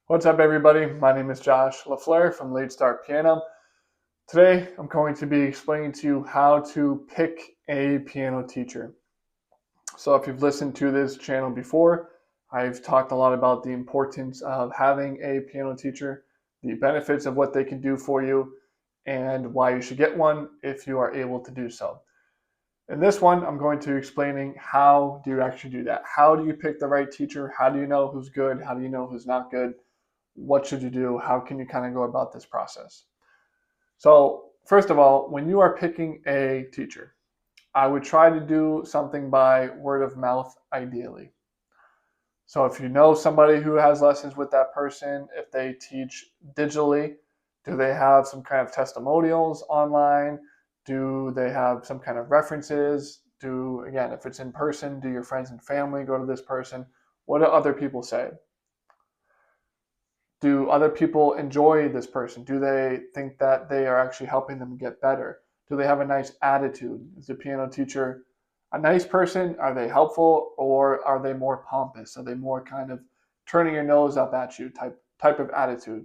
What's up, everybody? My name is Josh LaFleur from Late Start Piano. Today, I'm going to be explaining to you how to pick a piano teacher. So, if you've listened to this channel before, I've talked a lot about the importance of having a piano teacher, the benefits of what they can do for you, and why you should get one if you are able to do so. In this one, I'm going to be explaining how do you actually do that? How do you pick the right teacher? How do you know who's good? How do you know who's not good? What should you do? How can you kind of go about this process? So, first of all, when you are picking a teacher, I would try to do something by word of mouth, ideally. So, if you know somebody who has lessons with that person, if they teach digitally, do they have some kind of testimonials online? Do they have some kind of references? Again, if it's in person, do your friends and family go to this person? What do other people say? Do other people enjoy this person? Do they think that they are actually helping them get better? Do they have a nice attitude? Is the piano teacher a nice person? Are they helpful, or are they more pompous? Are they more kind of turning your nose up at you type of attitude?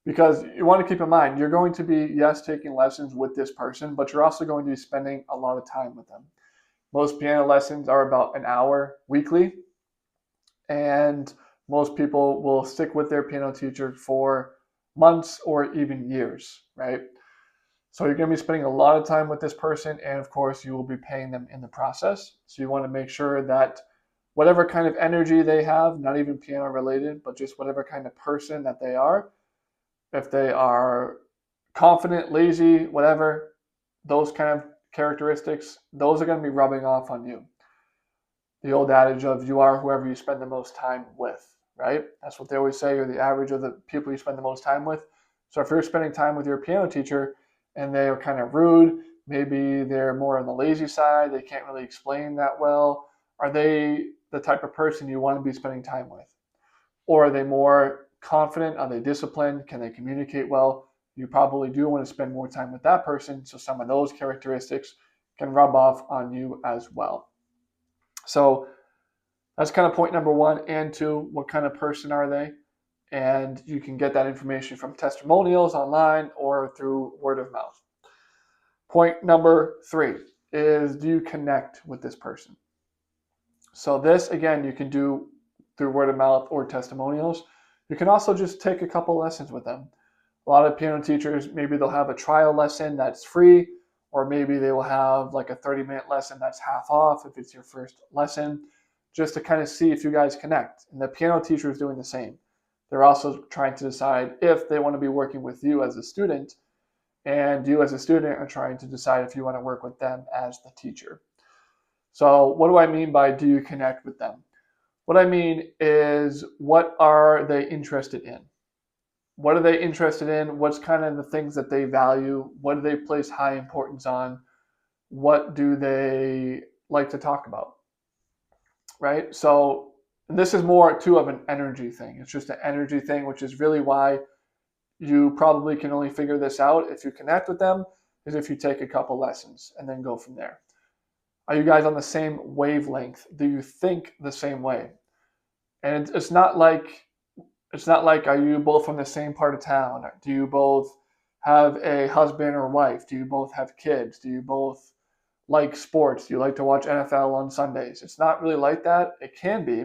Because you want to keep in mind, you're going to be, yes, taking lessons with this person, but you're also going to be spending a lot of time with them. Most piano lessons are about an hour weekly, and most people will stick with their piano teacher for months or even years, right? So you're going to be spending a lot of time with this person, and of course, you will be paying them in the process. So you want to make sure that whatever kind of energy they have, not even piano related, but just whatever kind of person that they are, if they are confident, lazy, whatever, those kind of characteristics, those are going to be rubbing off on you. The old adage of you are whoever you spend the most time with, right? That's what they always say. You're the average of the people you spend the most time with. So if you're spending time with your piano teacher and they are kind of rude, maybe they're more on the lazy side, they can't really explain that well, are they the type of person you want to be spending time with? Or are they more confident? Are they disciplined? Can they communicate well? You probably do want to spend more time with that person, so some of those characteristics can rub off on you as well. So that's kind of point number one. And two, what kind of person are they? And you can get that information from testimonials online or through word of mouth. Point number three is, do you connect with this person? So this, again, you can do through word of mouth or testimonials. You can also just take a couple lessons with them. A lot of piano teachers, maybe they'll have a trial lesson that's free, or maybe they will have like a 30-minute lesson that's half off if it's your first lesson, just to kind of see if you guys connect. And the piano teacher is doing the same. They're also trying to decide if they want to be working with you as a student, and you as a student are trying to decide if you want to work with them as the teacher. So what do I mean by do you connect with them? What I mean is, what are they interested in? What are they interested in? What's kind of the things that they value? What do they place high importance on? What do they like to talk about? Right? So this is more too of an energy thing. It's just an energy thing, which is really why you probably can only figure this out if you connect with them, is if you take a couple lessons and then go from there. Are you guys on the same wavelength? Do you think the same way? And it's not like, are you both from the same part of town? Do you both have a husband or wife? Do you both have kids? Do you both like sports? Do you like to watch NFL on Sundays? It's not really like that. It can be,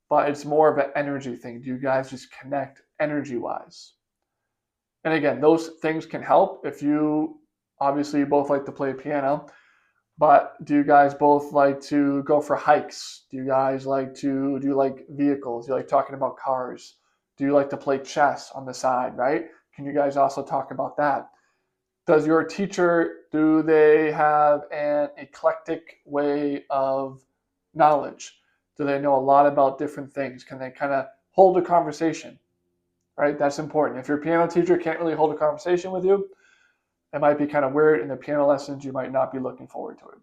but it's more of an energy thing. Do you guys just connect energy wise? And again, those things can help if you obviously both like to play piano, but do you guys both like to go for hikes? Do you like vehicles? Do you like talking about cars? Do you like to play chess on the side, right? Can you guys also talk about that? Does your teacher, do they have an eclectic way of knowledge? Do they know a lot about different things? Can they kind of hold a conversation, right? That's important. If your piano teacher can't really hold a conversation with you, it might be kind of weird. In the piano lessons, you might not be looking forward to it.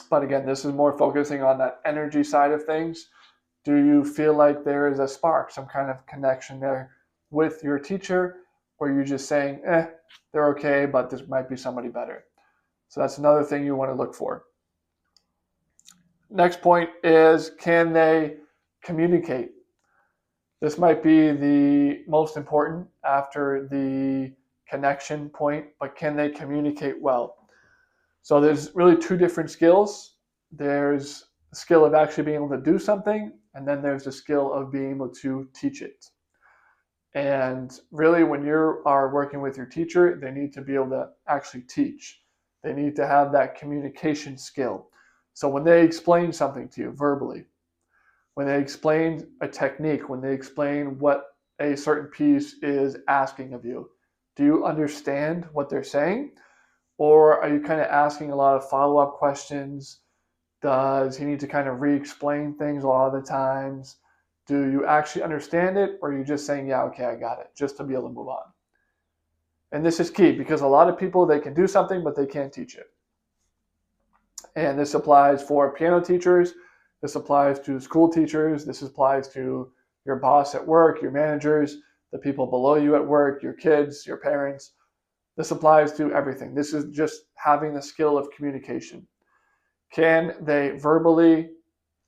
But again, this is more focusing on that energy side of things. Do you feel like there is a spark, some kind of connection there with your teacher? Or are you just saying, they're okay, but this might be somebody better? So that's another thing you want to look for. Next point is, can they communicate? This might be the most important after the connection point, but can they communicate well? So there's really two different skills. There's the skill of actually being able to do something, and then there's the skill of being able to teach it. And really, when you are working with your teacher, they need to be able to actually teach. They need to have that communication skill. So when they explain something to you verbally, when they explain a technique, when they explain what a certain piece is asking of you, do you understand what they're saying? Or are you kind of asking a lot of follow-up questions? Does he need to kind of re-explain things a lot of the times? Do you actually understand it, or are you just saying, yeah, okay, I got it, just to be able to move on? And this is key because a lot of people, they can do something, but they can't teach it. And this applies for piano teachers. This applies to school teachers. This applies to your boss at work, your managers, the people below you at work, your kids, your parents. This applies to everything. This is just having the skill of communication. Can they verbally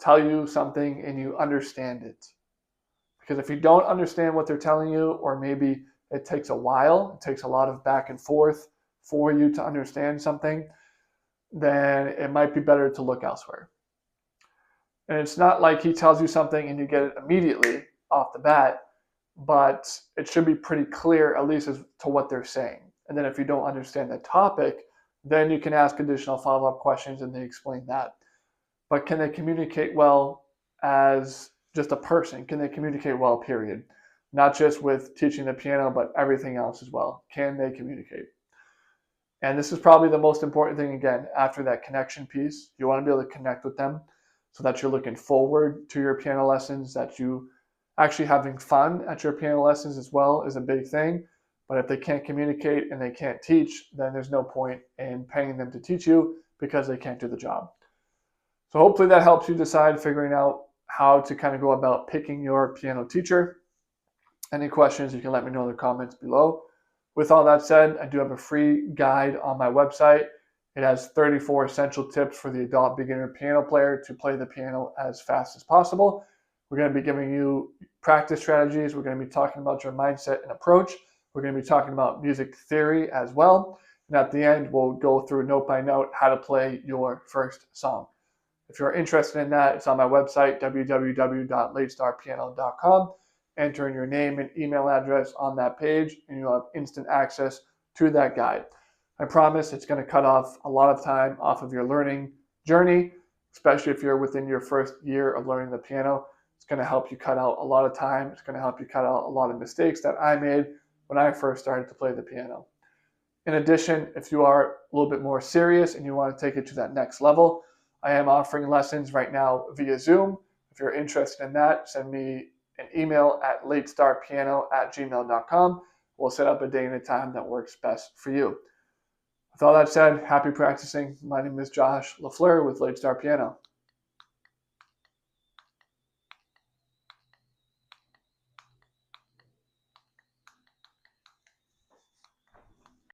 tell you something and you understand it? Because if you don't understand what they're telling you, or maybe it takes a while, it takes a lot of back and forth for you to understand something, then it might be better to look elsewhere. And it's not like he tells you something and you get it immediately off the bat, but it should be pretty clear, at least as to what they're saying. And then if you don't understand the topic, then you can ask additional follow-up questions and they explain that. But can they communicate well as just a person? Can they communicate well, period? Not just with teaching the piano, but everything else as well. Can they communicate? And this is probably the most important thing, again, after that connection piece. You want to be able to connect with them so that you're looking forward to your piano lessons, that you actually having fun at your piano lessons as well is a big thing. But if they can't communicate and they can't teach, then there's no point in paying them to teach you because they can't do the job. So hopefully that helps you decide figuring out how to kind of go about picking your piano teacher. Any questions, you can let me know in the comments below. With all that said, I do have a free guide on my website. It has 34 essential tips for the adult beginner piano player to play the piano as fast as possible. We're going to be giving you practice strategies. We're going to be talking about your mindset and approach. We're going to be talking about music theory as well. And at the end, we'll go through note by note how to play your first song. If you're interested in that, it's on my website, www.latestarpiano.com. Enter in your name and email address on that page, and you'll have instant access to that guide. I promise it's going to cut off a lot of time off of your learning journey, especially if you're within your first year of learning the piano. It's going to help you cut out a lot of time. It's going to help you cut out a lot of mistakes that I made when I first started to play the piano. In addition, if you are a little bit more serious and you want to take it to that next level, I am offering lessons right now via Zoom. If you're interested in that, send me an email at latestarpiano@gmail.com. We'll set up a day and a time that works best for you. With all that said, happy practicing. My name is Josh LaFleur with Late Star Piano.